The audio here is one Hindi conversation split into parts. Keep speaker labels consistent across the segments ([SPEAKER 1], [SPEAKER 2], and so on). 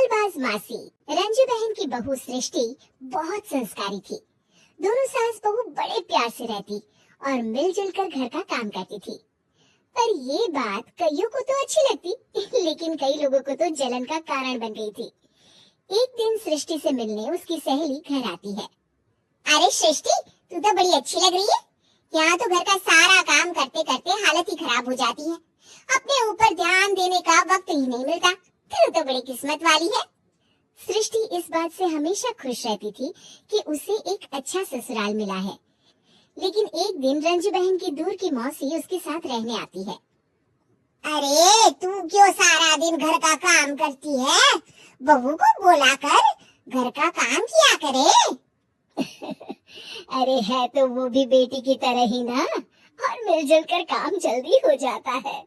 [SPEAKER 1] चालबाज मासी रंजू बहन की बहू सृष्टि बहुत संस्कारी थी। दोनों सास बहू बड़े प्यार से रहती और मिलजुल कर घर का काम करती थी। पर ये बात कईयों को तो अच्छी लगती, लेकिन कई लोगों को तो जलन का कारण बन गई थी। एक दिन सृष्टि से मिलने उसकी सहेली घर आती है। अरे सृष्टि, तू तो बड़ी अच्छी लग रही है। यहाँ तो घर का सारा काम करते करते हालत ही खराब हो जाती है। अपने ऊपर ध्यान देने का वक्त ही नहीं मिलता। तू तो बड़ी किस्मत वाली है। सृष्टि इस बात से हमेशा खुश रहती थी कि उसे एक अच्छा ससुराल मिला है। लेकिन एक दिन रंजू बहन की दूर की मौसी उसके साथ रहने आती है। अरे तू क्यों सारा दिन घर का काम करती है? बहू को बोला कर घर का काम किया करे। अरे है तो वो भी बेटी की तरह ही ना, और मिलजुल कर काम जल्दी हो जाता है।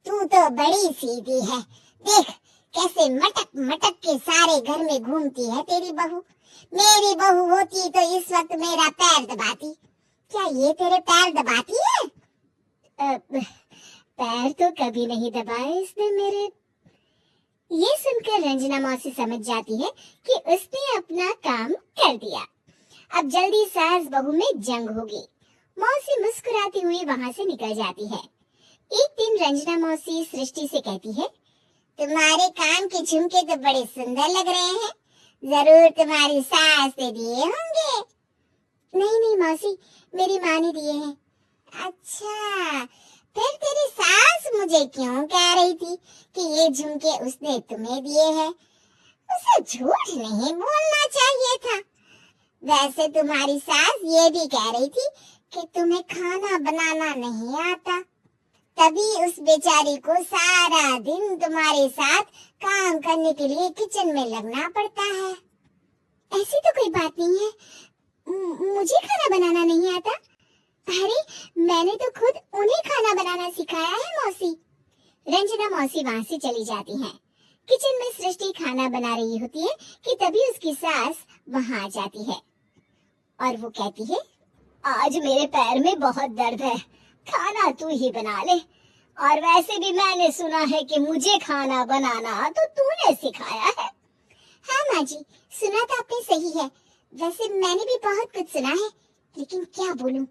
[SPEAKER 1] तू तो बड़ी सीधी है। देख कैसे मटक मटक के सारे घर में घूमती है तेरी बहू। मेरी बहू होती तो इस वक्त मेरा पैर दबाती। क्या ये तेरे पैर दबाती है? पैर तो कभी नहीं दबाए इसने मेरे। ये सुनकर रंजना मौसी समझ जाती है कि उसने अपना काम कर दिया। अब जल्दी सास बहू में जंग होगी। मौसी मुस्कुराती हुई वहां से निकल जाती है। एक दिन रंजना मौसी सृष्टि से कहती है, तुम्हारे कान के झुमके तो बड़े सुंदर लग रहे हैं। जरूर तुम्हारी सास ने दिए होंगे। नहीं नहीं मौसी, मेरी माँ ने दिए हैं। अच्छा, फिर तेरी सास मुझे क्यों कह रही थी कि ये झुमके उसने तुम्हें दिए हैं? उसे झूठ नहीं बोलना चाहिए था। वैसे तुम्हारी सास ये भी कह रही थी कि तुम्हें खाना बनाना नहीं आता, तभी उस बेचारी को सारा दिन तुम्हारे साथ काम करने के लिए किचन में लगना पड़ता है। ऐसी तो कोई बात नहीं है, मुझे खाना बनाना नहीं आता। अरे मैंने तो खुद उन्हें खाना बनाना सिखाया है मौसी। रंजना मौसी वहां से चली जाती हैं। किचन में सृष्टि खाना बना रही होती है कि तभी उसकी सास वहां आ जाती है और वो कहती है, आज मेरे पैर में बहुत दर्द है, खाना तू ही बना ले। और वैसे भी मैंने सुना है कि मुझे खाना बनाना तो तूने सिखाया है। हाँ माँ जी, सुना तो आपने सही है। वैसे मैंने भी बहुत कुछ सुना है, लेकिन क्या बोलूं।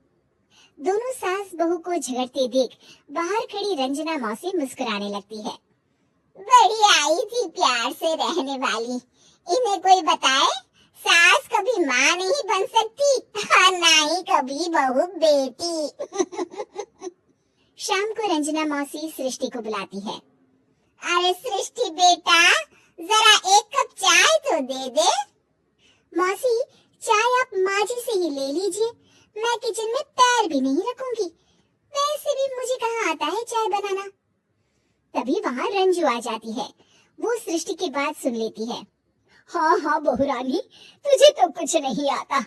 [SPEAKER 1] दोनों सास बहू को झगड़ते देख बाहर खड़ी रंजना मौसी मुस्कुराने लगती है। बड़ी आई थी प्यार से रहने वाली। इन्हें कोई बताए, सास कभी माँ नहीं बन सकती, ना ही कभी बहू बेटी। शाम को रंजना मौसी सृष्टि को बुलाती है। अरे सृष्टि बेटा, जरा एक कप चाय तो दे दे। मौसी, चाय आप माँ जी से ही ले लीजिए, मैं किचन में पैर भी नहीं रखूंगी। वैसे भी मुझे कहाँ आता है चाय बनाना। तभी वहाँ रंजू आ जाती है। वो सृष्टि की बात सुन लेती है। हाँ हाँ बहू रानी, तुझे तो कुछ नहीं आता।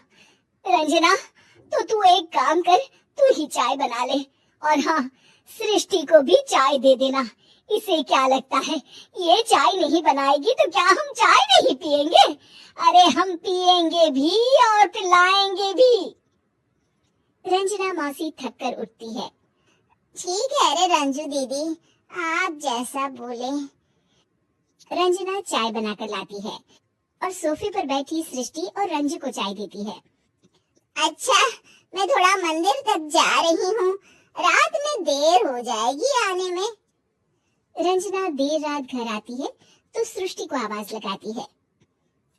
[SPEAKER 1] रंजना, तो तू एक काम कर, तू ही चाय बना ले। और हाँ, सृष्टि को भी चाय दे देना। इसे क्या लगता है, ये चाय नहीं बनाएगी तो क्या हम चाय नहीं पिएंगे? अरे हम पिएंगे भी और पिलाएंगे भी। रंजना मौसी थक कर उठती है। ठीक है रे रंजू दीदी, आप जैसा बोले। रंजना चाय बनाकर लाती है और सोफे पर बैठी सृष्टि और रंजू को चाय देती है। अच्छा, मैं थोड़ा मंदिर तक जा रही हूँ, रात में देर हो जाएगी आने में। रंजना देर रात घर आती है तो सृष्टि को आवाज लगाती है।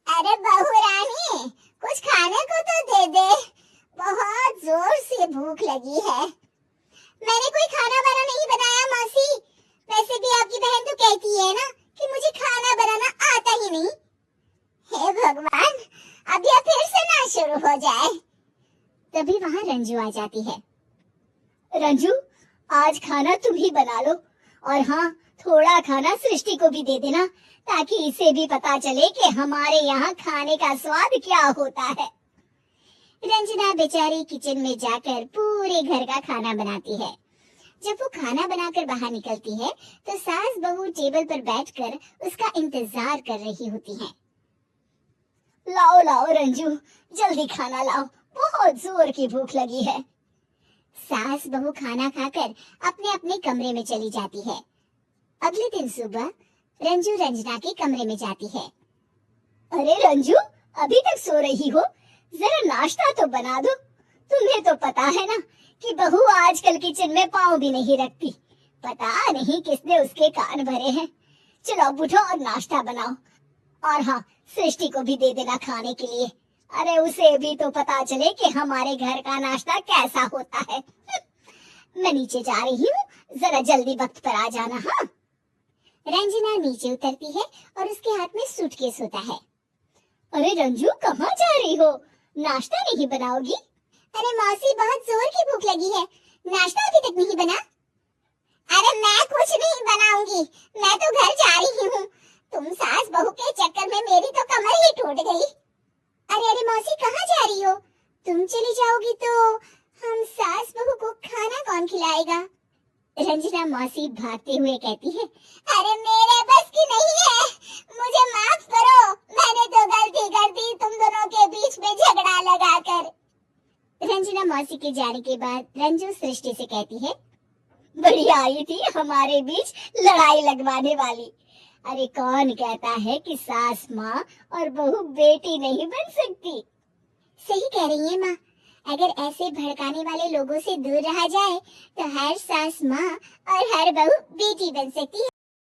[SPEAKER 1] अरे बहू रानी, कुछ खाने को तो दे दे, बहुत जोर से भूख लगी है। मैंने कोई खाना वाना नहीं बनाया मौसी। वैसे भी आपकी बहन तो कहती है ना कि मुझे खाना बनाना आता ही नहीं। हे भगवान, अब यह फिर से ना शुरू हो जाए। तभी वहाँ रंजू आ जाती है। रंजू, आज खाना तुम ही बना लो, और हाँ, थोड़ा खाना सृष्टि को भी दे देना, ताकि इसे भी पता चले कि हमारे यहाँ खाने का स्वाद क्या होता है। रंजना बेचारी किचन में जाकर पूरे घर का खाना बनाती है। जब वो खाना बनाकर बाहर निकलती है तो सास बहू टेबल पर बैठकर उसका इंतजार कर रही होती हैं। लाओ लाओ रंजू, जल्दी खाना लाओ, बहुत जोर की भूख लगी है। सास बहू खाना खाकर अपने अपने कमरे में चली जाती है। अगले दिन सुबह रंजू रंजना के कमरे में जाती है। अरे रंजू, अभी तक सो रही हो? जरा नाश्ता तो बना दो। तुम्हें तो पता है ना कि बहू आजकल किचन में पाँव भी नहीं रखती। पता नहीं किसने उसके कान भरे हैं। चलो अब उठो और नाश्ता बनाओ। और हाँ, सृष्टि को भी दे देना खाने के लिए। अरे उसे भी तो पता चले कि हमारे घर का नाश्ता कैसा होता है। मैं नीचे जा रही हूँ, जरा जल्दी वक्त पर आ जाना। हाँ। रंजना नीचे उतरती है और उसके हाथ में सूटकेस होता है। अरे रंजू, कहाँ जा रही हो? नाश्ता नहीं बनाओगी? अरे मौसी, बहुत जोर की भूख लगी है, नाश्ता अभी तक नहीं बना। अरे मैं कुछ नहीं बनाऊंगी, मैं तो घर जा रही हूँ। तुम सास बहू के चक्कर में मेरी तो कमर ही टूट गई। अरे अरे मौसी, कहाँ जा रही हो? तुम चली जाओगी तो हम सास बहू को खाना कौन खिलाएगा? रंजना मौसी भागते हुए कहती है, अरे मेरे बस की नहीं है, मुझे माफ करो, मैंने तो गलती कर दी तुम दोनों के बीच में झगड़ा लगाकर। रंजना मौसी के जाने के बाद रंजू सृष्टि से कहती है, बढ़िया आई थी हमारे बीच लड़ाई लगवाने वाली। अरे कौन कहता है कि सास माँ और बहू बेटी नहीं बन सकती? सही कह रही है माँ, अगर ऐसे भड़काने वाले लोगों से दूर रहा जाए तो हर सास माँ और हर बहू बेटी बन सकती है।